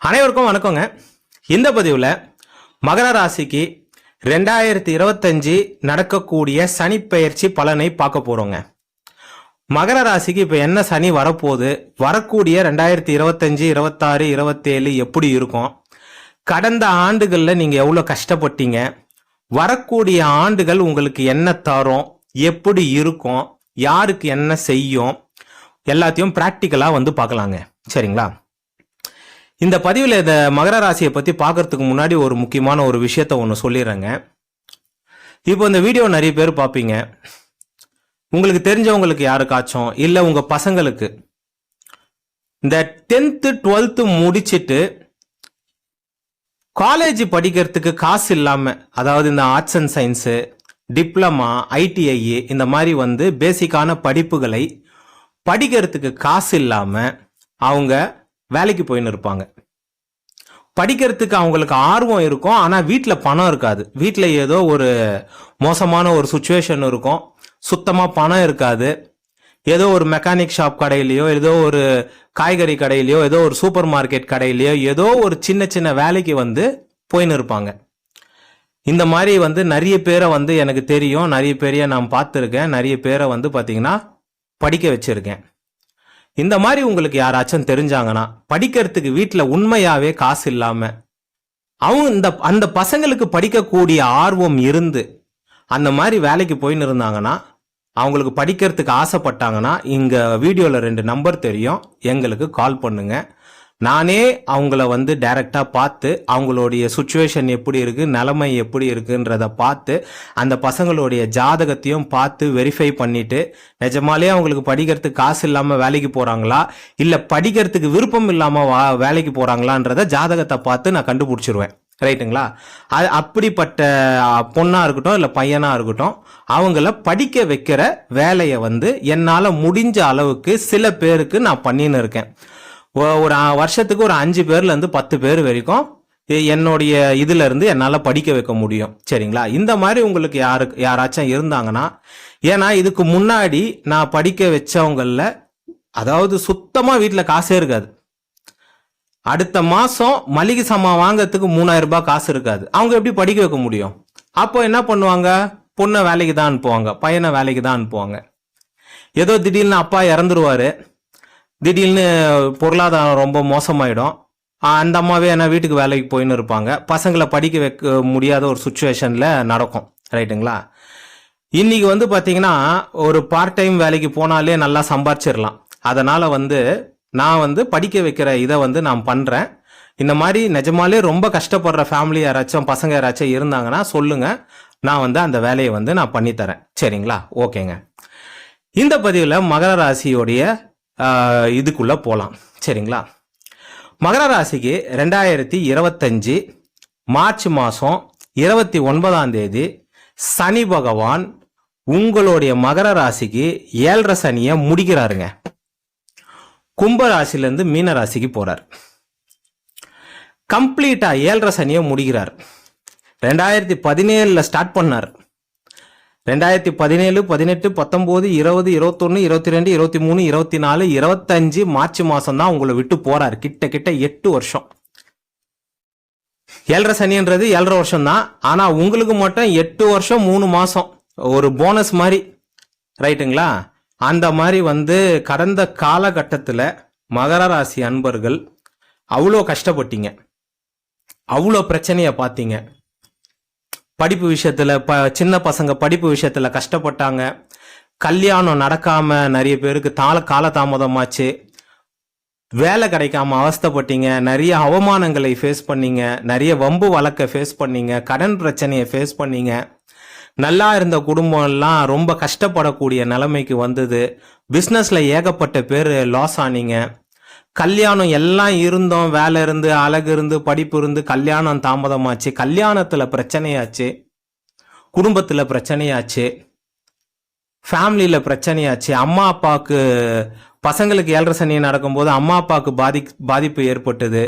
அனைவருக்கும் வணக்கங்க. இந்த பதிவில் மகர ராசிக்கு 2025 நடக்கக்கூடிய சனி பெயர்ச்சி பலனை பார்க்க போறோங்க. மகர ராசிக்கு இப்போ என்ன சனி வரப்போகுது, வரக்கூடிய 2025, 26, 27 எப்படி இருக்கும், கடந்த ஆண்டுகளில் நீங்கள் எவ்வளோ கஷ்டப்பட்டீங்க, வரக்கூடிய ஆண்டுகள் உங்களுக்கு என்ன தரும், எப்படி இருக்கும், யாருக்கு என்ன செய்யும், எல்லாத்தையும் ப்ராக்டிக்கலாக வந்து பார்க்கலாங்க. சரிங்களா? இந்த பதிவில் இந்த மகர ராசியை பற்றி பார்க்கறதுக்கு முன்னாடி ஒரு முக்கியமான ஒரு விஷயத்த ஒன்று சொல்லிடுறேங்க. இப்போ இந்த வீடியோ நிறைய பேர் பார்ப்பீங்க. உங்களுக்கு தெரிஞ்சவங்களுக்கு யாருக்காச்சும் இல்லை உங்கள் பசங்களுக்கு இந்த 10th 12th முடிச்சுட்டு காலேஜ் படிக்கிறதுக்கு காசு இல்லாமல், அதாவது இந்த arts and science, diploma, ITI இந்த மாதிரி வந்து பேசிக்கான படிப்புகளை படிக்கிறதுக்கு காசு இல்லாமல் அவங்க வேலைக்கு போயின்னு இருப்பாங்க. படிக்கிறதுக்கு அவங்களுக்கு ஆர்வம் இருக்கும், ஆனால் வீட்டில் பணம் இருக்காது. வீட்டில் ஏதோ ஒரு மோசமான ஒரு சுச்சுவேஷன் இருக்கும், சுத்தமாக பணம் இருக்காது. ஏதோ ஒரு மெக்கானிக் ஷாப் கடையிலையோ, ஏதோ ஒரு காய்கறி கடையிலையோ, ஏதோ ஒரு சூப்பர் மார்க்கெட் கடையிலையோ ஏதோ ஒரு சின்ன சின்ன வேலைக்கு வந்து போயின்னு இருப்பாங்க. இந்த மாதிரி வந்து நிறைய பேரை வந்து எனக்கு தெரியும், நிறைய பேரைய நான் பார்த்துருக்கேன், நிறைய பேரை வந்து பார்த்தீங்கன்னா படிக்க வச்சிருக்கேன். இந்த மாதிரி உங்களுக்கு யாராச்சும் தெரிஞ்சாங்கன்னா, படிக்கிறதுக்கு வீட்டில் உண்மையாவே காசு இல்லாம அவங்க அந்த பசங்களுக்கு படிக்கக்கூடிய ஆர்வம் இருந்து அந்த மாதிரி வேலைக்கு போயின்னு இருந்தாங்கன்னா, அவங்களுக்கு படிக்கிறதுக்கு ஆசைப்பட்டாங்கன்னா, இங்க வீடியோல 2 நம்பர் தெரியும், எங்களுக்கு கால் பண்ணுங்க. நானே அவங்கள வந்து டைரக்டா பார்த்து அவங்களுடைய சுச்சுவேஷன் எப்படி இருக்கு, நிலைமை எப்படி இருக்குன்றத பார்த்து அந்த பசங்களுடைய ஜாதகத்தையும் பார்த்து வெரிஃபை பண்ணிட்டு, நிஜமாலே அவங்களுக்கு படிக்கிறதுக்கு காசு இல்லாம வேலைக்கு போறாங்களா இல்ல படிக்கிறதுக்கு விருப்பம் இல்லாம வேலைக்கு போறாங்களான்றத ஜாதகத்தை பார்த்து நான் கண்டுபிடிச்சிருவேன். ரைட்டுங்களா? அது அப்படிப்பட்ட பொண்ணா இருக்கட்டும் இல்ல பையனா இருக்கட்டும், அவங்கள படிக்க வைக்கிற வேலையை வந்து என்னால முடிஞ்ச அளவுக்கு சில பேருக்கு நான் பண்ணின்னு இருக்கேன். ஒரு வருஷத்துக்கு ஒரு 5 பேர்ல இருந்து 10 பேர் வரைக்கும் என்னுடைய இதுல இருந்து என்னால படிக்க வைக்க முடியும். சரிங்களா? இந்த மாதிரி உங்களுக்கு யாராச்சும் இருந்தாங்கன்னா, ஏன்னா இதுக்கு முன்னாடி நான் படிக்க வச்சவங்கள, அதாவது சுத்தமா வீட்டுல காசே இருக்காது, அடுத்த மாசம் மளிகை சாமான் வாங்கறதுக்கு 3000 ரூபாய் காசு இருக்காது. அவங்க எப்படி படிக்க வைக்க முடியும்? அப்போ என்ன பண்ணுவாங்க? பொண்ணை வேலைக்கு தான் அனுப்புவாங்க, பையனை வேலைக்கு தான் அனுப்புவாங்க. ஏதோ திடீர்னு அப்பா இறந்துருவாரு, திடீர்னு பொருளாதாரம் ரொம்ப மோசமாயிடும், அந்த அம்மாவே என்ன வீட்டுக்கு வேலைக்கு போயின்னு இருப்பாங்க, பசங்களை படிக்க வைக்க முடியாத ஒரு சுச்சுவேஷன்ல நடக்கும். ரைட்டுங்களா? இன்னைக்கு வந்து பாத்தீங்கன்னா ஒரு பார்ட் டைம் வேலைக்கு போனாலே நல்லா சம்பாரிச்சிடலாம். அதனால வந்து நான் வந்து படிக்க வைக்கிற இதை வந்து நான் பண்றேன். இந்த மாதிரி நிஜமாலே ரொம்ப கஷ்டப்படுற ஃபேமிலி யாராச்சும் பசங்க யாராச்சும் இருந்தாங்கன்னா சொல்லுங்க, நான் வந்து அந்த வேலையை வந்து நான் பண்ணித்தரேன். சரிங்களா? ஓகேங்க. இந்த பதிவில் மகர ராசியோடைய இதுக்குள்ள போலாம். சரிங்களா? மகர ராசிக்கு 2025 மார்ச் மாசம் 29ஆம் தேதி சனி பகவான் உங்களுடைய மகர ராசிக்கு 7.5 சனியை முடிக்கிறாருங்க. கும்ப ராசியிலிருந்து மீன ராசிக்கு போறார். கம்ப்ளீட்டா 7.5 சனியை முடிக்கிறார். 2017 ஸ்டார்ட் பண்ணார். 2017, 18, 19, 20, 21, 22, 23, 24, 25 மார்ச் மாசம் தான் உங்களை விட்டு போறாரு. கிட்ட 8 வருஷம். 7.5 சனின்றது 7.5 வருஷம் தான், ஆனா உங்களுக்கு மட்டும் 8 வருஷம் 3 மாசம் ஒரு போனஸ் மாதிரி. ரைட்டுங்களா? அந்த மாதிரி வந்து கடந்த காலகட்டத்தில் மகர ராசி அன்பர்கள் அவ்வளோ கஷ்டப்பட்டீங்க, அவ்வளோ பிரச்சனையை பார்த்தீங்க. படிப்பு விஷயத்துல சின்ன பசங்க படிப்பு விஷயத்துல கஷ்டப்பட்டாங்க. கல்யாணம் நடக்காம நிறைய பேருக்கு காலதாமதமாச்சு. வேலை கிடைக்காம அவஸ்தைப்பட்டீங்க. நிறைய அவமானங்களை ஃபேஸ் பண்ணீங்க, நிறைய வம்பு வழக்கை ஃபேஸ் பண்ணீங்க, கடன் பிரச்சனையை ஃபேஸ் பண்ணீங்க. நல்லா இருந்த குடும்பம் எல்லாம் ரொம்ப கஷ்டப்படக்கூடிய நிலைமைக்கு வந்தது. பிஸ்னஸ்ல ஏகப்பட்ட பேர் லாஸ் ஆனீங்க. கல்யாணம் எல்லாம் இருந்தோம், வேலை இருந்து, அழகு இருந்து, படிப்பு இருந்து, கல்யாணம் தாமதமாச்சு. கல்யாணத்துல பிரச்சனையாச்சு, குடும்பத்துல பிரச்சனையாச்சு, ஃபேமிலியில பிரச்சனையாச்சு. அம்மா அப்பாவுக்கு பசங்களுக்கு 7.5 சனி நடக்கும்போது அம்மா அப்பாவுக்கு பாதிப்பு ஏற்பட்டது.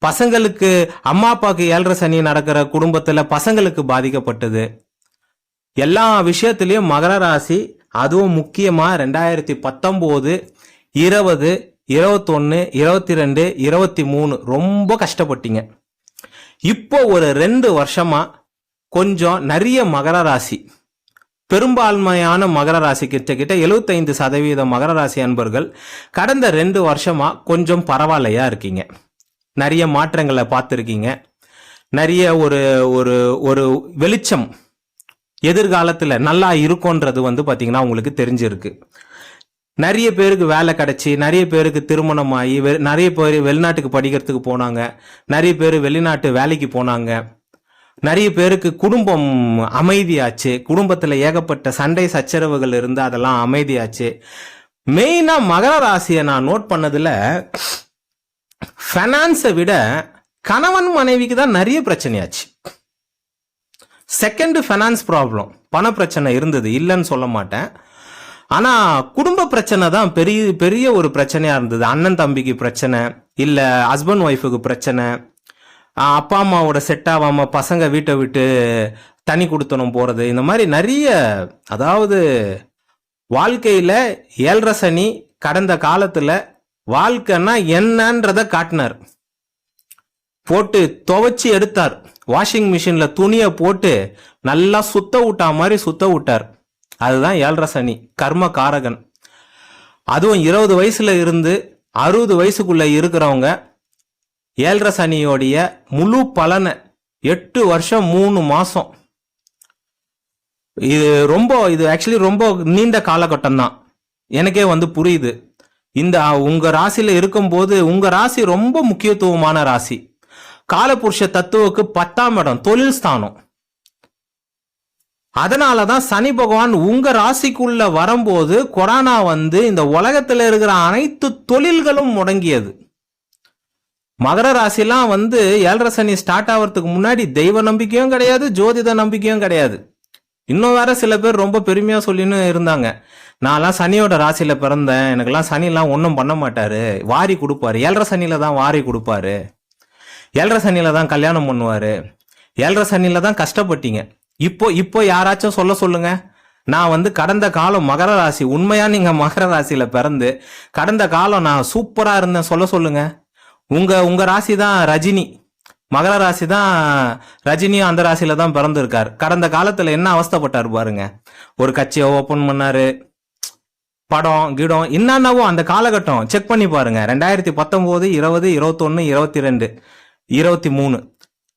பசங்களுக்கு அம்மா அப்பாவுக்கு 7.5 சனி நடக்கிற குடும்பத்துல பசங்களுக்கு பாதிக்கப்பட்டது. எல்லா விஷயத்திலையும் மகர ராசி, அதுவும் முக்கியமா 2019, 20, 21, 22, 23 ரொம்ப கஷ்டப்பட்டீங்க. இப்போ ஒரு 2 வருஷமா கொஞ்சம் நிறைய மகர ராசி, பெரும்பான்மையான மகர ராசி, கிட்ட 75% மகர ராசி அன்பர்கள் கடந்த 2 வருஷமா கொஞ்சம் பரவாயில்லையா இருக்கீங்க. நிறைய மாற்றங்களை பார்த்துருக்கீங்க. நிறைய ஒரு ஒரு ஒரு வெளிச்சம் எதிர்காலத்தில் நல்லா இருக்கும்ன்றது பார்த்தீங்கன்னா உங்களுக்கு தெரிஞ்சிருக்கு. நிறைய பேருக்கு வேலை கிடைச்சி, நிறைய பேருக்கு திருமணம் ஆகி, நிறைய பேர் வெளிநாட்டுக்கு படிக்கிறதுக்கு போனாங்க, நிறைய பேர் வெளிநாட்டு வேலைக்கு போனாங்க, நிறைய பேருக்கு குடும்பம் அமைதியாச்சு, குடும்பத்தில் ஏகப்பட்ட சண்டை சச்சரவுகள் இருந்து அதெல்லாம் அமைதியாச்சு. மெயினாக மகர ராசியை நான் நோட் பண்ணதில் ஃபைனான்ஸை விட கணவன் மனைவிக்கு தான் நிறைய பிரச்சனையாச்சு. செகண்ட் ஃபைனான்ஸ் ப்ராப்ளம், பண பிரச்சனை இருந்தது, இல்லைன்னு சொல்ல மாட்டேன். ஆனால் குடும்ப பிரச்சனை தான் பெரிய பெரிய ஒரு பிரச்சனையாக இருந்தது. அண்ணன் தம்பிக்கு பிரச்சனை, இல்லை ஹஸ்பண்ட் ஒய்ஃபுக்கு பிரச்சனை, அப்பா அம்மாவோட செட் ஆகாமல் பசங்க வீட்டை விட்டு தனி கொடுத்தனும் போகிறது, இந்த மாதிரி நிறைய. அதாவது வாழ்க்கையில் 7.5 சனி கடந்த காலத்தில் வாழ்க்கைன்னா என்னன்றதை காட்டினார். போட்டு துவைச்சி எடுத்தார். வாஷிங் மிஷின்ல துணியை போட்டு நல்லா சுத்த விட்டா மாதிரி சுத்த விட்டார். அதுதான் 7.5 சனி, கர்ம காரகன். அதுவும் 20 வயசுல இருந்து 60 வயசுக்குள்ள இருக்கிறவங்க 7.5 சனியோடைய முழு பலனை 8 வருஷம் 3 மாசம், இது ஆக்சுவலி ரொம்ப நீண்ட காலகட்டம் தான். எனக்கே புரியுது. இந்த உங்க ராசியில இருக்கும்போது, உங்க ராசி ரொம்ப முக்கியத்துவமான ராசி. காலபுருஷ தத்துவுக்கு 10ஆம் இடம், தொழில் ஸ்தானம். அதனாலதான் சனி பகவான் உங்க ராசிக்குள்ள வரும்போது கொரோனா இந்த உலகத்துல இருக்கிற அனைத்து தொழில்களும் முடங்கியது. மகர ராசிலாம் 7.5 சனி ஸ்டார்ட் ஆகிறதுக்கு முன்னாடி தெய்வ நம்பிக்கையும் கிடையாது, ஜோதிட நம்பிக்கையும் கிடையாது. இன்னும் வேற சில பேர் ரொம்ப பெருமையா சொல்லின்னு இருந்தாங்க, நான்லாம் சனியோட ராசியில பிறந்தேன், எனக்கெல்லாம் சனிலாம் ஒன்றும் பண்ண மாட்டாரு, வாரி கொடுப்பாரு, 7.5 சனியில தான் வாரி கொடுப்பாரு, 7.5 சனியில தான் கல்யாணம் பண்ணுவாரு, 7.5 சனியில தான் கஷ்டப்பட்டீங்க. இப்போ யாராச்சும் சொல்லுங்க. நான் கடந்த காலம் மகர ராசி, உண்மையா நீங்க மகர ராசியில பிறந்து கடந்த காலம் நான் சூப்பரா இருந்தேன் சொல்லுங்க. உங்க ராசி தான் ரஜினி, மகர ராசி தான் ரஜினியும் அந்த ராசியில தான் பிறந்திருக்காரு. கடந்த காலத்துல என்ன அவஸ்தைப்பட்டாரு பாருங்க. ஒரு கட்சியை ஓபன் பண்ணாரு, படம் கிடம் என்னன்னாவோ அந்த காலகட்டம் செக் பண்ணி பாருங்க. 2019, 20, 21, 22, 23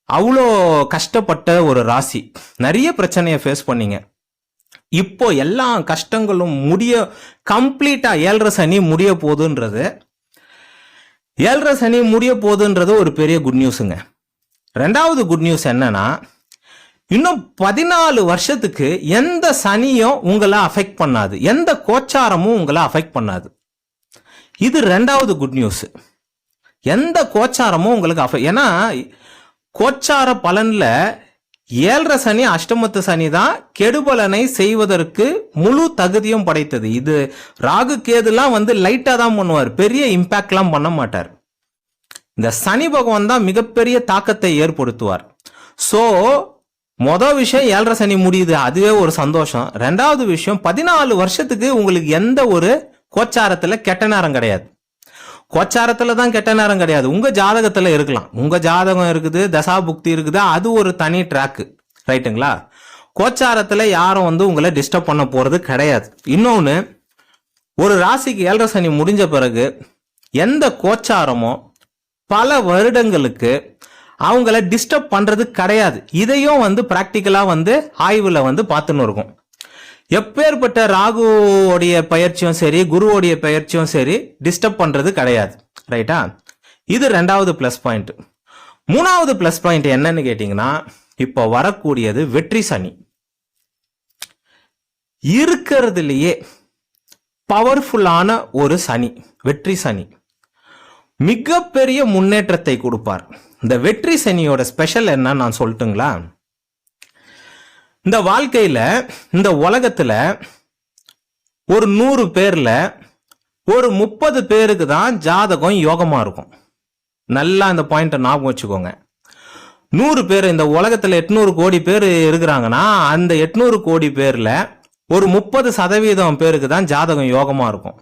அவ்வளோ கஷ்டப்பட்ட ஒரு ராசி. நிறைய பிரச்சனையை ஃபேஸ் பண்ணீங்க. இப்போ எல்லா கஷ்டங்களும் கம்ப்ளீட்டா 7.5 சனி முடிய போகுதுன்றது, 7.5 சனி முடிய போகுதுன்றது ஒரு பெரிய குட் நியூஸுங்க. ரெண்டாவது குட் நியூஸ் என்னன்னா, இன்னும் 14 வருஷத்துக்கு எந்த சனியும் உங்களை அஃபெக்ட் பண்ணாது, எந்த கோச்சாரமும் உங்களை அஃபெக்ட் பண்ணாது. இது ரெண்டாவது குட் நியூஸ். எந்த கோச்சாரமும் உங்களுக்கு ஏன்னா கோச்சார பலன்ல 7.5 சனி அஷ்டமத்து சனி தான் கெடுபலனை செய்வதற்கு முழு தகுதியும் படைத்தது. இது ராகு கேதுலாம் லைட்டா தான் பண்ணுவார், பெரிய இம்பாக்ட்லாம் பண்ண மாட்டார். இந்த சனி பகவான் தான் மிகப்பெரிய தாக்கத்தை ஏற்படுத்துவார். சோ மொதல் விஷயம் 7.5 சனி முடியுது, அதுவே ஒரு சந்தோஷம். ரெண்டாவது விஷயம் 14 வருஷத்துக்கு உங்களுக்கு எந்த ஒரு கோச்சாரத்துல கெட்ட நேரம் கிடையாது. கோச்சாரத்துல தான் கெட்ட நேரம் கிடையாது, உங்க ஜாதகத்துல இருக்கலாம். உங்க ஜாதகம் இருக்குது, தசா புக்தி இருக்குது, அது ஒரு தனி ட்ராக்கு, ரைட்டுங்களா? கோச்சாரத்துல யாரும் உங்களை டிஸ்டர்ப் பண்ண போறது கிடையாது. இன்னொன்னு, ஒரு ராசிக்கு 7.5 சனி முடிஞ்ச பிறகு எந்த கோச்சாரமோ பல வருடங்களுக்கு அவங்கள டிஸ்டர்ப் பண்றது கிடையாது. இதையும் பிராக்டிக்கலா ஆய்வுல பார்த்துன்னு இருக்கும். எப்பேற்பட்ட ராகுவோடைய பயிற்சியும் சரி, குருவோடைய பயிற்சியும் சரி, டிஸ்டர்ப் பண்றது கிடையாது, ரைட்டா? இது ரெண்டாவது பிளஸ் பாயிண்ட். மூணாவது பிளஸ் பாயிண்ட் என்னன்னு கேட்டீங்கன்னா, இப்போ வரக்கூடியது வெற்றி சனி. இருக்கிறதுலயே பவர்ஃபுல்லான ஒரு சனி, வெற்றி சனி. மிகப்பெரிய முன்னேற்றத்தை கொடுப்பார். இந்த வெற்றி சனியோட ஸ்பெஷல் என்ன நான் சொல்லட்டுங்களா? இந்த வாழ்க்கையில, இந்த உலகத்துல ஒரு 100 பேர்ல ஒரு 30 பேருக்கு தான் ஜாதகம் யோகமா இருக்கும். நல்லா இந்த பாயிண்ட ஞாபகம் வச்சுக்கோங்க. 100 பேர், இந்த உலகத்துல 800 கோடி பேர் இருக்கிறாங்கன்னா, அந்த 800 கோடி பேர்ல ஒரு 30% பேருக்கு தான் ஜாதகம் யோகமா இருக்கும்.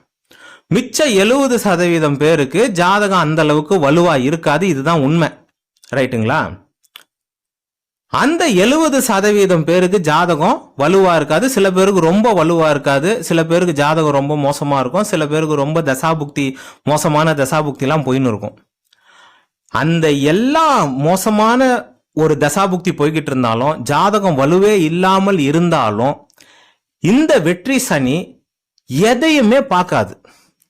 மிச்ச 70% பேருக்கு ஜாதகம் அந்த அளவுக்கு வலுவா இருக்காது. இதுதான் உண்மை. ரைட்டுங்களா? அந்த 70% பேருக்கு ஜாதகம் வலுவா இருக்காது. சில பேருக்கு ரொம்ப வலுவா இருக்காது. சில பேருக்கு ஜாதகம் ரொம்ப மோசமா இருக்கும். சில பேருக்கு ரொம்ப தசாபுக்தி, மோசமான தசாபுக்தி எல்லாம் போயின்னு இருக்கும். அந்த எல்லா மோசமான ஒரு தசாபுக்தி போய்கிட்டு இருந்தாலும், ஜாதகம் வலுவே இல்லாமல் இருந்தாலும், இந்த வெற்றி சனி எதையுமே பார்க்காது.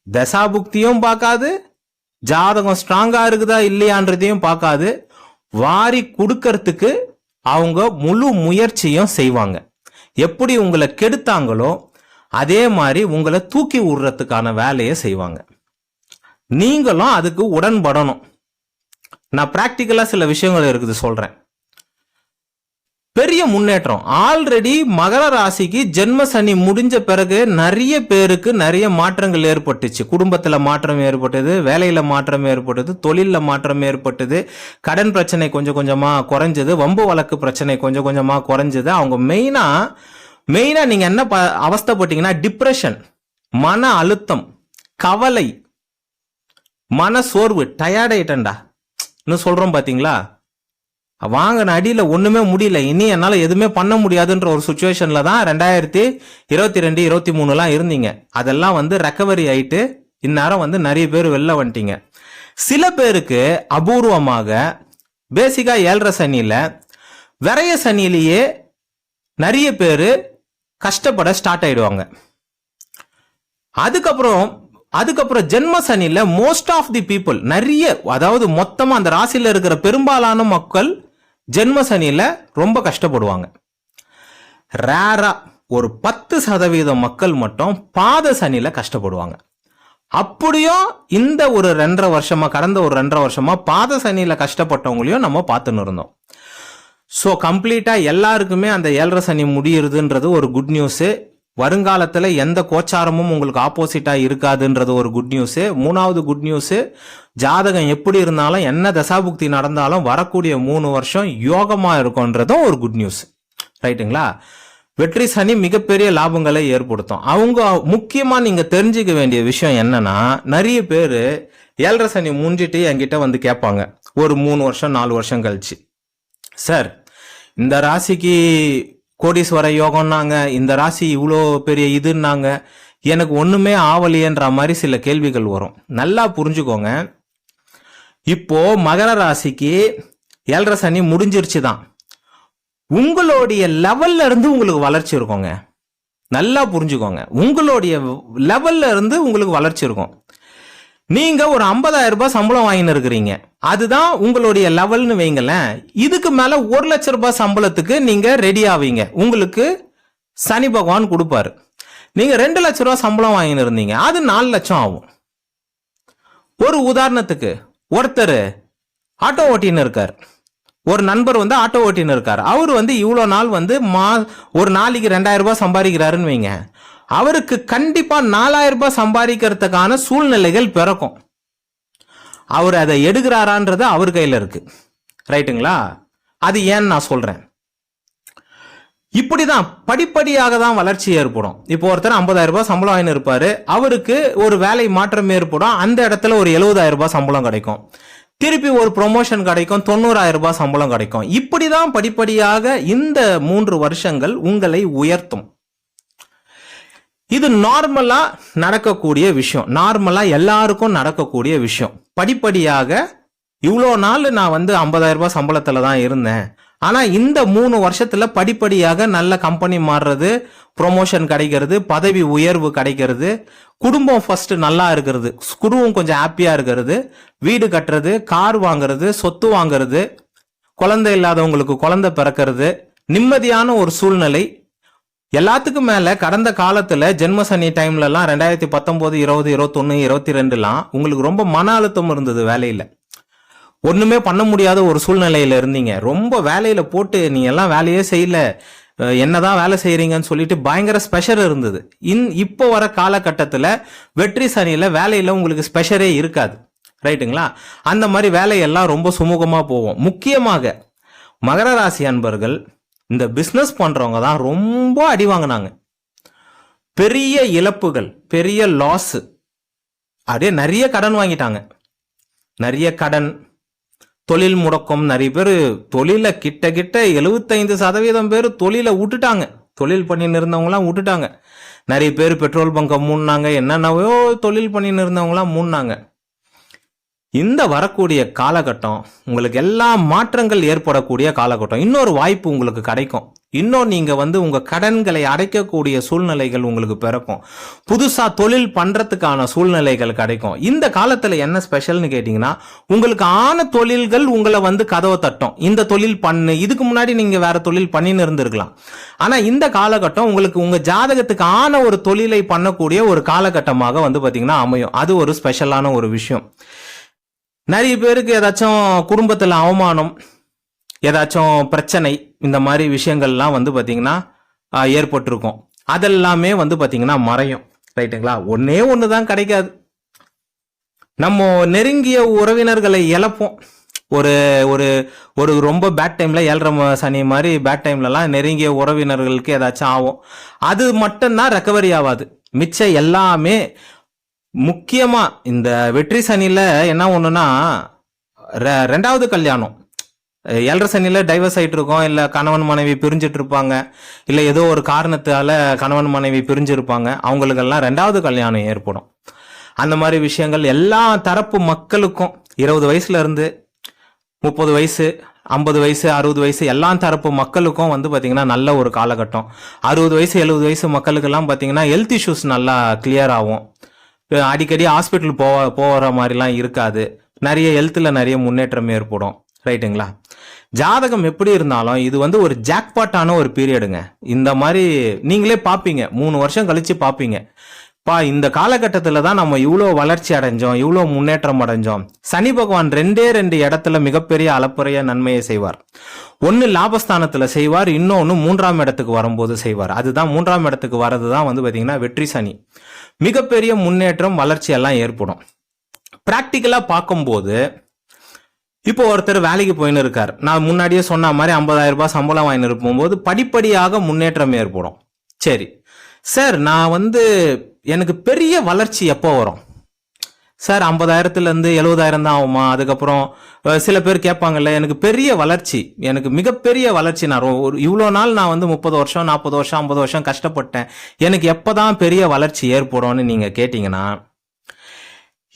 தசாபுக்தியும் பார்க்காது, ஜாதகம் ஸ்ட்ராங்கா இருக்குதா இல்லையான்றதையும் பார்க்காது. வாரி கொடுக்கறதுக்கு அவங்க முழு முயற்சியும் செய்வாங்க. எப்படி உங்களை கெடுத்தாங்களோ அதே மாதிரி உங்களை தூக்கி விடுறதுக்கான வேலையை செய்வாங்க. நீங்களும் அதுக்கு உடன்படணும். நான் பிராக்டிக்கலா சில விஷயங்கள் இருக்குது சொல்றேன். பெரிய முன்னேற்றம். ஆல்ரெடி மகர ராசிக்கு ஜென்ம சனி முடிஞ்ச பிறகு நிறைய பேருக்கு நிறைய மாற்றங்கள் ஏற்பட்டுச்சு. குடும்பத்துல மாற்றம் ஏற்பட்டது, வேலையில மாற்றம் ஏற்பட்டது, தொழில மாற்றம் ஏற்பட்டது, கடன் பிரச்சனை கொஞ்சம் கொஞ்சமா குறைஞ்சது, வம்பு வழக்கு பிரச்சனை கொஞ்சம் கொஞ்சமா குறைஞ்சது. அவங்க மெயினா நீங்க என்ன அவஸ்தைப்பட்டீங்கன்னா, டிப்ரெஷன், மன அழுத்தம், கவலை, மன சோர்வு, டயர்டாயிட்டா சொல்றோம் பாத்தீங்களா? வாங்கின அடியில ஒண்ணுமே முடியல, இனி என்னால எதுவுமே பண்ண முடியாதுன்ற ஒரு சுச்சுவேஷன்ல தான் 2022, 23 இருந்தீங்க. அதெல்லாம் ரெக்கவரி ஆயிட்டு இந்நேரம் நிறைய பேர் வெளில வந்துட்டீங்க. சில பேருக்கு அபூர்வமாக பேசிக்கா 7.5 சனியில விரைய சனியிலேயே நிறைய பேர் கஷ்டப்பட ஸ்டார்ட் ஆயிடுவாங்க. அதுக்கப்புறம் ஜென்ம சனியில மோஸ்ட் ஆஃப் தி பீப்புள் நிறைய, அதாவது மொத்தமா அந்த ராசியில இருக்கிற பெரும்பாலான மக்கள் ஜென்ம சனியில ரொம்ப கஷ்டப்படுவாங்க. ரேரா ஒரு 10% மக்கள் மட்டும் பாத சனியில கஷ்டப்படுவாங்க. அப்படியும் இந்த ஒரு 2.5 வருஷமா, கடந்த ஒரு 2.5 வருஷமா பாத சனியில கஷ்டப்பட்டவங்களையும் நம்ம பார்த்துன்னு இருந்தோம். ஸோ கம்ப்ளீட்டா எல்லாருக்குமே அந்த 7.5 சனி முடியுறதுன்றது ஒரு குட் நியூஸ். வருங்காலத்துல எந்த கோச்சாரமும் உங்களுக்கு ஆப்போசிட்டா இருக்காதுன்றது ஒரு குட் நியூஸ். 3வது குட் நியூஸ், ஜாதகம் எப்படி இருந்தாலும் என்ன தசாபுக்தி நடந்தாலும் வரக்கூடிய 3 வருஷம் யோகமா இருக்கும்ன்றதும் ஒரு குட் நியூஸ். ரைட்டுங்களா? வெற்றி சனி மிகப்பெரிய லாபங்களை ஏற்படுத்தும். அவங்க முக்கியமா நீங்க தெரிஞ்சுக்க வேண்டிய விஷயம் என்னன்னா, நிறைய பேரு 7.5 சனி முடிஞ்சிட்டு என்கிட்ட கேட்பாங்க ஒரு 3 வருஷம் 4 வருஷம் கழிச்சு, சார் இந்த ராசிக்கு கோடீஸ்வர யோகம்னாங்க, இந்த ராசி இவ்வளோ பெரிய இதுன்னாங்க, எனக்கு ஒண்ணுமே ஆவலியன்ற மாதிரி சில கேள்விகள் வரும். நல்லா புரிஞ்சுக்கோங்க. இப்போ மகர ராசிக்கு 7.5 சனி முடிஞ்சிருச்சு தான். உங்களுடைய லெவல்ல இருந்து உங்களுக்கு வளர்ச்சி இருக்குங்க. நல்லா புரிஞ்சுக்கோங்க. உங்களுடைய லெவல்ல இருந்து உங்களுக்கு வளர்ச்சி இருக்கும். நீங்க ஒரு 50,000 ரூபாய் சம்பளம் வாங்கின்னு இருக்கிறீங்க, அதுதான் உங்களுடைய லெவல்னு வைங்களேன். இதுக்கு மேல 1 லட்ச ரூபாய் சம்பளத்துக்கு நீங்க ரெடி ஆவீங்க. உங்களுக்கு சனி பகவான் கொடுப்பாரு. நீங்க 2 லட்ச ரூபாய் சம்பளம் வாங்கின்னு இருந்தீங்க, அது 4 லட்சம் ஆகும். ஒரு உதாரணத்துக்கு, ஒருத்தர் ஆட்டோ ஓட்டின்னு இருக்கார், ஒரு நண்பர் ஆட்டோ ஓட்டின்னு இருக்கார். அவர் இவ்வளோ நாள் ஒரு நாளைக்கு 2,000 ரூபாய் சம்பாதிக்கிறாருன்னு வைங்க. அவருக்கு கண்டிப்பா 4,000 ரூபாய் சம்பாதிக்கிறதுக்கான சூழ்நிலைகள் பிறக்கும். அவர் அதை எடுக்கிறாரான்றது அவர் கையில இருக்கு. ரைட்டுங்களா? அது ஏன்னு நான் சொல்றேன். இப்படிதான் படிப்படியாக தான் வளர்ச்சி ஏற்படும். இப்போ ஒருத்தர் 50,000 ரூபாய் சம்பளம் வாங்கி இருப்பாரு, அவருக்கு ஒரு வேலை மாற்றம் ஏற்படும். அந்த இடத்துல ஒரு 70,000 ரூபாய் சம்பளம் கிடைக்கும். திருப்பி ஒரு ப்ரொமோஷன் கிடைக்கும், 90,000 ரூபாய் சம்பளம் கிடைக்கும். இப்படிதான் படிப்படியாக இந்த 3 வருஷங்கள் உங்களை உயர்த்தும். இது நார்மலா நடக்கக்கூடிய விஷயம். நார்மலா எல்லாருக்கும் நடக்கக்கூடிய விஷயம். படிப்படியாக இவ்வளோ நாள் நான் 50,000 ரூபாய் சம்பளத்துல தான் இருந்தேன், ஆனா இந்த 3 வருஷத்துல படிப்படியாக நல்ல கம்பெனி மாறுறது, ப்ரொமோஷன் கிடைக்கிறது, பதவி உயர்வு கிடைக்கிறது, குடும்பம் ஃபர்ஸ்ட் நல்லா இருக்கிறது, குடும்பம் கொஞ்சம் ஹாப்பியா இருக்கிறது, வீடு கட்டுறது, கார் வாங்குறது, சொத்து வாங்குறது, குழந்தை இல்லாதவங்களுக்கு குழந்தை பிறக்கிறது, நிம்மதியான ஒரு சூழ்நிலை. எல்லாத்துக்கும் மேல கடந்த காலத்துல ஜென்ம சனி டைம்ல எல்லாம் 2019, 20, 21, 22 உங்களுக்கு ரொம்ப மன அழுத்தம் இருந்தது. வேலையில ஒண்ணுமே பண்ண முடியாத ஒரு சூழ்நிலையில இருந்தீங்க. ரொம்ப வேலையில போட்டு நீங்க எல்லாம் வேலையே செய்யல, என்னதான் வேலை செய்யறீங்கன்னு சொல்லிட்டு பயங்கர ஸ்பெஷர் இருந்தது. இப்போ வர காலகட்டத்துல வெற்றி சனியில வேலையில உங்களுக்கு ஸ்பெஷரே இருக்காது. ரைட்டுங்களா? அந்த மாதிரி வேலையெல்லாம் ரொம்ப சுமூகமா போவோம். முக்கியமாக மகர ராசி அன்பர்கள், இந்த பிசினஸ் பண்றவங்க தான் ரொம்ப அடி வாங்கினாங்க. பெரிய இழப்புகள், பெரிய லாஸ், அப்படியே நிறைய கடன் வாங்கிட்டாங்க. நிறைய கடன், தொழில் முடக்கம். நிறைய பேர் தொழில கிட்ட 75% பேர் தொழிலை விட்டுட்டாங்க. தொழில் பண்ணின்னு இருந்தவங்களாம் விட்டுட்டாங்க. நிறைய பேர் பெட்ரோல் பங்கை மூடினாங்க. என்னென்னவோ தொழில் பண்ணின்னு இருந்தவங்களாம் மூடினாங்க. இந்த வரக்கூடிய காலகட்டம் உங்களுக்கு எல்லா மாற்றங்கள் ஏற்படக்கூடிய காலகட்டம். இன்னொரு வாய்ப்பு உங்களுக்கு கிடைக்கும். இன்னும் நீங்க உங்க கடன்களை அடைக்கக்கூடிய சூழ்நிலைகள் உங்களுக்கு பிறக்கும். புதுசா தொழில் பண்றதுக்கான சூழ்நிலைகள் கிடைக்கும். இந்த காலத்துல என்ன ஸ்பெஷல்னு கேட்டீங்கன்னா, உங்களுக்கு ஆன தொழில்கள் உங்களை கதவை தட்டும். இந்த தொழில் பண்ணு. இதுக்கு முன்னாடி நீங்க வேற தொழில் பண்ணின்னு இருந்திருக்கலாம். ஆனா இந்த காலகட்டம் உங்களுக்கு உங்க ஜாதகத்துக்கு ஆன ஒரு தொழிலை பண்ணக்கூடிய ஒரு காலகட்டமாக பாத்தீங்கன்னா அமையும். அது ஒரு ஸ்பெஷலான ஒரு விஷயம். நிறைய பேருக்கு ஏதாச்சும் குடும்பத்தில் அவமானம், ஏதாச்சும் பிரச்சனை, இந்த மாதிரி விஷயங்கள்லாம் பார்த்தீங்கன்னா ஏற்பட்டிருக்கும். அதெல்லாமே பார்த்தீங்கன்னா மறையும். ரைட்டுங்களா? ஒன்னே ஒன்று தான் கிடைக்காது. நம்ம நெருங்கிய உறவினர்களை இழப்போம். ஒரு ஒரு ஒரு ரொம்ப பேட் டைம்ல, 7.5 சனி மாதிரி பேட் டைம்லலாம் நெருங்கிய உறவினர்களுக்கு ஏதாச்சும் ஆகும். அது மட்டும்தான் ரெக்கவரி ஆகாது. மிச்சம் எல்லாமே முக்கியமா இந்த வெற்றி சனியில என்ன ஒண்ணுன்னா, ரெண்டாவது கல்யாணம். 7.5 சனியில டைவர்ஸ் ஆயிட்டு இருக்கோம், இல்ல கணவன் மனைவி பிரிஞ்சிட்டு இருப்பாங்க, இல்ல ஏதோ ஒரு காரணத்தால கணவன் மனைவி பிரிஞ்சிருப்பாங்க. அவங்களுக்கெல்லாம் ரெண்டாவது கல்யாணம் ஏற்படும். அந்த மாதிரி விஷயங்கள் எல்லா தரப்பு மக்களுக்கும் 20 வயசுல இருந்து 30 வயசு, 50 வயசு, 60 வயசு எல்லா தரப்பு மக்களுக்கும் பாத்தீங்கன்னா நல்ல ஒரு காலகட்டம். 60 வயசு 70 வயசு மக்களுக்கெல்லாம் பாத்தீங்கன்னா ஹெல்த் இஷ்யூஸ் நல்லா கிளியர் ஆகும். அடிக்கடி ஹாஸ்பிட்டல் போகிற மாதிரிலாம் இருக்காது. நிறைய ஹெல்த்தில் நிறைய முன்னேற்றம் ஏற்படும். ரைட்டுங்களா? ஜாதகம் எப்படி இருந்தாலும் இது ஒரு ஜாக்பாட்டான ஒரு பீரியடுங்க. இந்த மாதிரி நீங்களே பார்ப்பீங்க, 3 வருஷம் கழிச்சு பார்ப்பீங்க. இந்த காலகட்டத்தில் தான் நம்ம இவ்வளோ வளர்ச்சி அடைஞ்சோம், இவ்வளோ முன்னேற்றம் அடைஞ்சோம். சனி பகவான் 2 இடத்துல மிகப்பெரிய அளப்பரிய நன்மையை செய்வார். ஒன்னு லாபஸ்தானத்துல செய்வார், இன்னொன்னு 3ஆம் இடத்துக்கு வரும்போது செய்வார். அதுதான் 3ஆம் இடத்துக்கு வர்றது தான் பாத்தீங்கன்னா வெற்றி சனி. மிகப்பெரிய முன்னேற்றம், வளர்ச்சி எல்லாம் ஏற்படும். பிராக்டிக்கலா பார்க்கும்போது இப்போ ஒருத்தர் வேலைக்கு போயின்னு இருக்கார். நான் முன்னாடியே சொன்ன மாதிரி 50,000 ரூபாய் சம்பளம் வாங்கி இருக்கும்போது படிப்படியாக முன்னேற்றம் ஏற்படும். சரி சார், நான் எனக்கு பெரிய வளர்ச்சி எப்போ வரும் சார்? 50,000 70,000 தான் ஆகுமா? அதுக்கப்புறம் சில பேர் கேட்பாங்கல்ல, எனக்கு பெரிய வளர்ச்சி, எனக்கு மிகப்பெரிய வளர்ச்சி, நான் இவ்வளோ நாள் நான் 30 வருஷம் 40 வருஷம் 50 வருஷம் கஷ்டப்பட்டேன், எனக்கு எப்பதான் பெரிய வளர்ச்சி ஏற்படும்னு நீங்க கேட்டீங்கன்னா,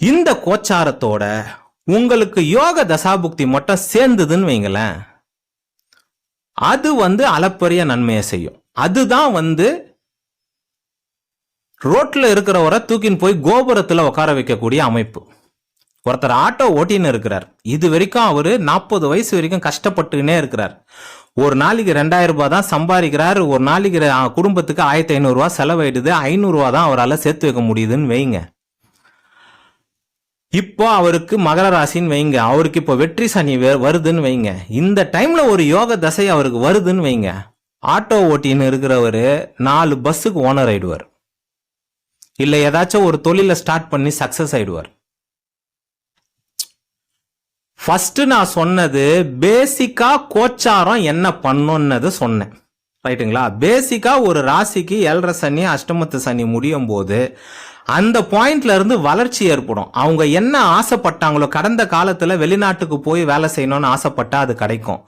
இந்த கோச்சாரத்தோட உங்களுக்கு யோக தசாபுக்தி மட்டும் சேர்ந்ததுன்னு வைங்களேன், அது அளப்பரிய நன்மையை செய்யும். அதுதான் ரோட்ல இருக்கிறவரை தூக்கின்னு போய் கோபுரத்துல உட்கார வைக்கக்கூடிய அமைப்பு. ஒருத்தர் ஆட்டோ ஓட்டின்னு இருக்கிறார். இது வரைக்கும் அவரு 40 வயசு வரைக்கும் கஷ்டப்பட்டுன்னே இருக்கிறார். ஒரு நாளைக்கு 2,000 ரூபாய் தான் சம்பாதிக்கிறார். ஒரு நாளைக்கு குடும்பத்துக்கு 1,500 ரூபாய் செலவாயிடுது. 500 ரூபாய் தான் அவரால் சேர்த்து வைக்க முடியுதுன்னு வைங்க. இப்போ அவருக்கு மகர ராசின்னு வைங்க, அவருக்கு இப்போ வெற்றி சனி வருதுன்னு வைங்க. இந்த டைம்ல ஒரு யோக தசை அவருக்கு வருதுன்னு வைங்க, ஆட்டோ ஓட்டின்னு இருக்கிறவரு 4 பஸ்ஸுக்கு ஓனர் ஆயிடுவார். இல்ல ஏதாச்சும் ஒரு தொழில ஸ்டார்ட் பண்ணி சக்சஸ் ஆயிடுவார். ஃபர்ஸ்ட் நான் சொன்னது பேசிக்கா கோச்சாரம் என்ன பண்ணுன்னது சொன்னேன். ரைட்டுங்களா? பேசிக்கா ஒரு ராசிக்கு 7.5 சனி அஷ்டமத்து சனி முடியும் போது அந்த பாயிண்ட்ல இருந்து வளர்ச்சி ஏற்படும். அவங்க என்ன ஆசைப்பட்டாங்களோ, கடந்த காலத்துல வெளிநாட்டுக்கு போய் வேலை செய்யணும்னு ஆசைப்பட்டா அது கிடைக்கும்.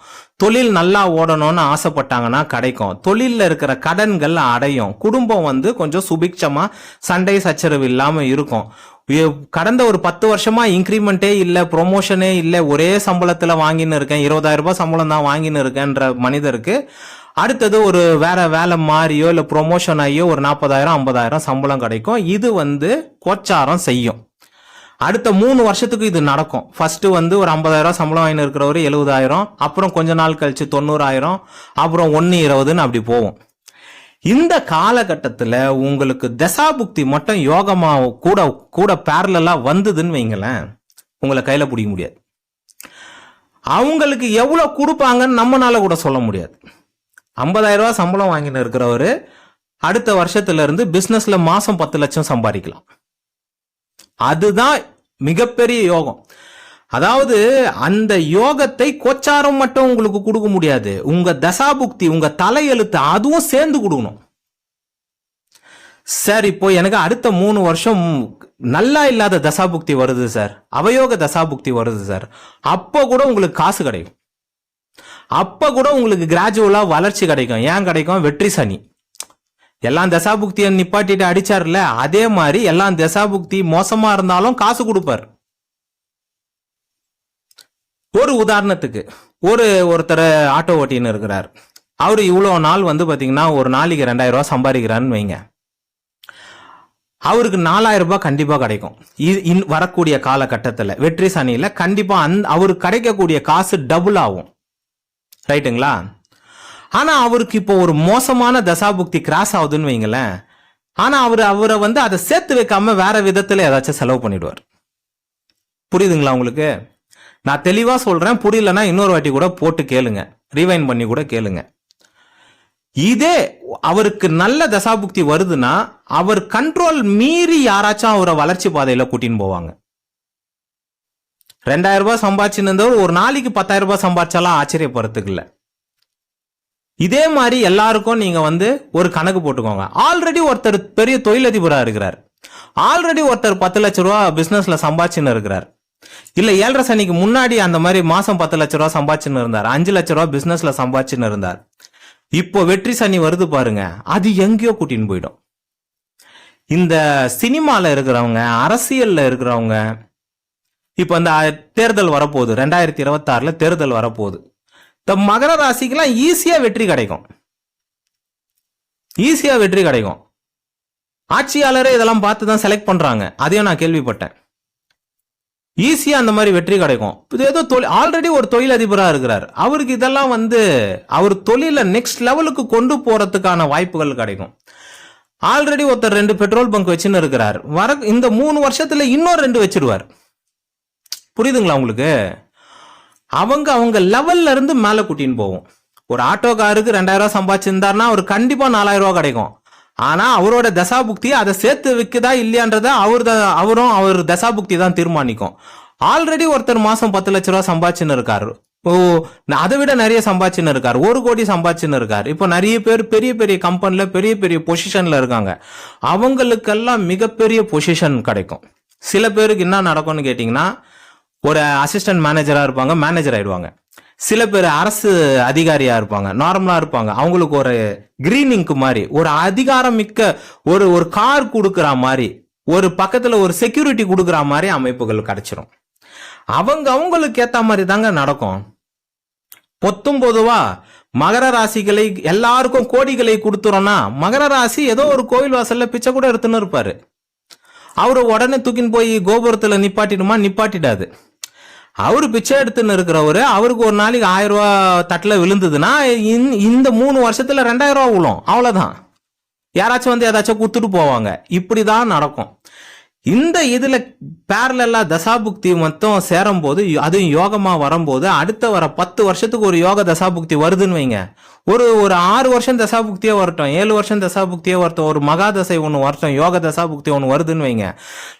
தொழில் நல்லா ஓடணும்னு ஆசைப்பட்டாங்கன்னா கிடைக்கும். தொழில்ல இருக்கிற கடன்கள் அடையும். குடும்பம் கொஞ்சம் சுபிக்ஷமா சண்டை சச்சரவு இல்லாம இருக்கும். கடந்த ஒரு 10 வருஷமா இன்கிரிமெண்டே இல்ல, ப்ரொமோஷனே இல்ல, ஒரே சம்பளத்துல வாங்கின்னு இருக்கேன், 20,000 ரூபாய் சம்பளம் தான் வாங்கின்னு இருக்கேன்ற மனிதருக்கு அடுத்தது ஒரு வேற வேலை மாறியோ இல்ல ப்ரொமோஷன் ஆகியோ ஒரு 40,000 50,000 சம்பளம் கிடைக்கும். இது கோச்சாரம் செய்யும். அடுத்த 3 வருஷத்துக்கு இது நடக்கும். ஃபர்ஸ்ட் ஒரு 50,000 சம்பளம் வாங்கி இருக்கிறவரு 70,000, அப்புறம் கொஞ்ச நாள் கழிச்சு 90,000, அப்புறம் 120ன்னு அப்படி போகும். இந்த காலகட்டத்துல உங்களுக்கு தசாபுக்தி மட்டும் யோகமா கூட கூட பேரலா வந்ததுன்னு வைங்களேன், உங்களை கையில பிடிக்க முடியாது. அவங்களுக்கு எவ்வளவு கொடுப்பாங்கன்னு நம்மனால கூட சொல்ல முடியாது. 50,000 ரூபாய் சம்பளம் வாங்கின்னு இருக்கிறவரு அடுத்த வருஷத்துல இருந்து பிசினஸ்ல மாசம் 10 லட்சம் சம்பாதிக்கலாம். அதுதான் மிகப்பெரிய யோகம். அதாவது அந்த யோகத்தை கோச்சாரம் மட்டும் உங்களுக்கு கொடுக்க முடியாது, உங்க தசாபுக்தி, உங்க தலையெழுத்து அதுவும் சேர்ந்து கொடுக்கணும். சார் இப்போ எனக்கு அடுத்த 3 வருஷம் நல்லா இல்லாத தசாபுக்தி வருது சார், அவயோக தசாபுக்தி வருது சார். அப்போ கூட உங்களுக்கு காசு கிடைக்கும், அப்ப கூட உங்களுக்கு கிராஜுவலா வளர்ச்சி கிடைக்கும். ஏன் கிடைக்கும்? வெற்றி சனி. எல்லாம் தசாபுக்தியை நிப்பாட்டிட்டு அடிச்சார்ல, அதே மாதிரி எல்லாம் தசாபுக்தி மோசமா இருந்தாலும் காசு கொடுப்பார். ஒரு உதாரணத்துக்கு, ஒருத்தர் ஆட்டோ ஓட்டின்னு இருக்கிறார். அவரு இவ்வளவு நாள் பாத்தீங்கன்னா ஒரு நாளைக்கு 2000 ரூபாய் சம்பாதிக்கிறான்னு வைங்க. அவருக்கு 4000 ரூபாய் கண்டிப்பா கிடைக்கும். வரக்கூடிய காலகட்டத்தில் வெற்றி சனியில கண்டிப்பா அவருக்கு கிடைக்கக்கூடிய காசு டபுள் ஆகும். ரைட்டுங்களா? ஆனா அவருக்கு இப்போ ஒரு மோசமான தசாபுக்தி கிராஸ் ஆகுதுன்னு வைங்களேன். ஆனா அவரை அதை சேர்த்து வைக்காம வேற விதத்துல ஏதாச்சும் செலவு பண்ணிடுவார். புரியுதுங்களா உங்களுக்கு? நான் தெளிவா சொல்றேன். புரியலன்னா இன்னொரு வாட்டி கூட போட்டு கேளுங்க, ரீவைண்ட் பண்ணி கூட கேளுங்க. இதே அவருக்கு நல்ல தசாபுக்தி வருதுன்னா அவர் கண்ட்ரோல் மீறி யாராச்சும் அவரை வளர்ச்சி பாதையில கூட்டின்னு போவாங்க. 2000 ரூபாய் சம்பாதிச்சுன்னு ஒரு நாளைக்கு 10,000 ரூபாய் சம்பாதிச்சாலும் ஆச்சரியப்படுறதுக்கு இல்ல. இதே மாதிரி எல்லாருக்கும் நீங்க ஒரு கணக்கு போட்டுக்கோங்க. ஆல்ரெடி ஒருத்தர் பெரிய தொழிலதிபரா இருக்கிறார், ஆல்ரெடி ஒருத்தர் 10 லட்சம் ரூபாய் பிசினஸ்ல சம்பாதிச்சுன்னு இருக்கிறார். இல்ல 7.5 சனிக்கு முன்னாடி அந்த மாதிரி மாசம் 10 லட்சம் ரூபாய் சம்பாதிச்சுன்னு இருந்தார், 5 லட்சம் ரூபாய் பிசினஸ்ல சம்பாதிச்சுன்னு இருந்தார். இப்போ வெற்றி சனி வருது பாருங்க, அது எங்கேயோ கூட்டின்னு போயிடும். இந்த சினிமால இருக்கிறவங்க, அரசியல்ல இருக்கிறவங்க, இப்ப இந்த தேர்தல் வரப்போகுது, 2026 தேர்தல் வரப்போகுது. இந்த மகர ராசிக்கெல்லாம் ஈஸியா வெற்றி கிடைக்கும், ஈஸியா வெற்றி கிடைக்கும். ஆட்சியாளரே இதெல்லாம் பார்த்து தான் செலக்ட் பண்றாங்க, அதையும் நான் கேள்விப்பட்டேன். ஈஸியா அந்த மாதிரி வெற்றி கிடைக்கும். இது ஏதோ ஆல்ரெடி ஒரு தொழிலதிபரா இருக்கிறார், அவருக்கு இதெல்லாம் அவர் தொழில நெக்ஸ்ட் லெவலுக்கு கொண்டு போறதுக்கான வாய்ப்புகள் கிடைக்கும். ஆல்ரெடி ஒருத்தர் 2 பெட்ரோல் பங்க் வச்சுன்னு இருக்கிறார், இந்த 3 வருஷத்துல இன்னொரு 2 வச்சிருவார். புரியுதுங்களா உங்களுக்கு? அவங்க லெவல்ல இருந்து மேல கூட்டின்னு போவோம். ஒரு ஆட்டோக்காருக்கு 2000 ரூபாய் சம்பாதிச்சிருந்தாருன்னா அவர் கண்டிப்பா 4000 ரூபாய் கிடைக்கும். ஆனா அவரோட தசாபுக்தி அதை சேர்த்து வைக்குதா இல்லையான்றத அவர் தசாபுக்தி தான் தீர்மானிக்கும். ஆல்ரெடி ஒருத்தர் மாசம் 10 லட்சம் ரூபாய் சம்பாதிச்சுன்னு இருக்காரு, அதை விட நிறைய சம்பாதிச்சுன்னு இருக்காரு, 1 கோடி சம்பாதிச்சுன்னு இருக்காரு. இப்போ நிறைய பேர் பெரிய பெரிய கம்பெனில பெரிய பெரிய பொசிஷன்ல இருக்காங்க, அவங்களுக்கெல்லாம் மிகப்பெரிய பொசிஷன் கிடைக்கும். சில பேருக்கு என்ன நடக்கும்னு கேட்டீங்கன்னா, ஒரு அசிஸ்டன்ட் மேனேஜரா இருப்பாங்க, மேனேஜர் ஆயிடுவாங்க. சில பேர் அரசு அதிகாரியா இருப்பாங்க, நார்மலா இருப்பாங்க, அவங்களுக்கு ஒரு கிரீனிங்க்கு மாதிரி ஒரு அதிகாரம் மிக்க ஒரு கார் கொடுக்கற மாதிரி, ஒரு பக்கத்துல ஒரு செக்யூரிட்டி கொடுக்கற மாதிரி அமைப்புகள் கிடைச்சிரும். அவங்களுக்கு ஏத்த மாதிரி தாங்க நடக்கும். பொதுவா மகர ராசிகளை எல்லாருக்கும் கோடிகளை கொடுத்துறோம்னா, மகர ராசி ஏதோ ஒரு கோவில் வாசல்ல பிச்சை கூட எடுத்துன்னு இருப்பாரு, அவரு உடனே தூக்கின்னு போய் கோபுரத்துல நிப்பாட்டிடுமா? நிப்பாட்டிடாது. அவரு பிச்சை எடுத்துன்னு இருக்கிறவரு, அவருக்கு ஒரு நாளைக்கு 1000 ரூபாய் தட்டுல விழுந்ததுன்னா இந்த 3 வருஷத்துல 2000 ரூபாய் விழும், அவ்வளவுதான். யாராச்சும் ஏதாச்சும் கொடுத்துட்டு போவாங்க. இப்படிதான் நடக்கும். இந்த இதுல பேரலா தசாபுக்தி மொத்தம் சேரும் போது, அதுவும் யோகமா வரும்போது, அடுத்த வர 10 வருஷத்துக்கு ஒரு யோக தசாபுக்தி வருதுன்னு வைங்க. ஒரு 6 வருஷம் தசாபுக்தியே வரட்டும், 7 வருஷம் தசாபுக்தியே வரட்டும், ஒரு மகா தசை ஒன்று வரட்டும், யோக தசாபுக்தி ஒன்று வருதுன்னு வைங்க.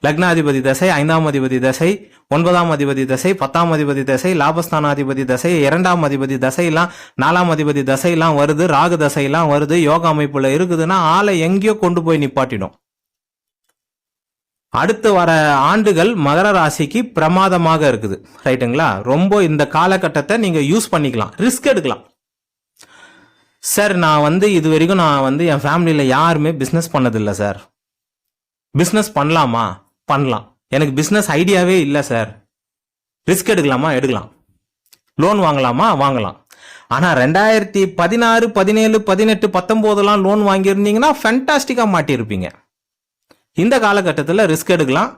லக்னாதிபதி தசை, 5ஆம் அதிபதி தசை, 9ஆம் அதிபதி தசை, 10ஆம் அதிபதி தசை, லாபஸ்தானாதிபதி தசை, 2ஆம் அதிபதி தசையெல்லாம், 4ஆம் அதிபதி தசையெல்லாம் வருது, ராகு தசையெல்லாம் வருது, யோக அமைப்புல இருக்குதுன்னா ஆளை எங்கேயோ கொண்டு போய் நிப்பாட்டிடும். அடுத்து வர ஆண்டுகள் மகர ராசிக்கு பிரமாதமாக இருக்குது. ரைட்டுங்களா? ரொம்ப இந்த காலகட்டத்தை நீங்க யூஸ் பண்ணிக்கலாம், ரிஸ்க் எடுக்கலாம். சார் நான் இது வரைக்கும் நான் என் ஃபேமிலியில யாருமே பிசினஸ் பண்ணதில்லை சார், பிசினஸ் பண்ணலாமா? பண்ணலாம். எனக்கு பிசினஸ் ஐடியாவே இல்லை சார், ரிஸ்க் எடுக்கலாமா? எடுக்கலாம். லோன் வாங்கலாமா? வாங்கலாம். ஆனா 2016, 17, 18, 19 லோன் வாங்கியிருந்தீங்கன்னா ஃபேண்டாஸ்டிக்கா மாட்டியிருப்பீங்க. இந்த காலகட்டத்தில் ரிஸ்க் எடுக்கலாம்.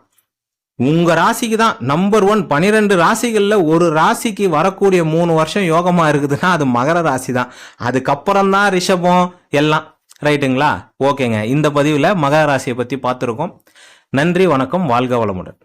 உங்க ராசிக்கு தான் நம்பர் 1. 12 ராசிகள்ல ஒரு ராசிக்கு வரக்கூடிய 3 வருஷம் யோகமா இருக்குதுன்னா அது மகர ராசி தான். அதுக்கப்புறம் தான் ரிஷபம் எல்லாம். ரைட்டுங்களா? ஓகேங்க, இந்த பதிவுல மகர ராசியை பத்தி பார்த்துருக்கோம். நன்றி, வணக்கம், வாழ்க வளமுடன்.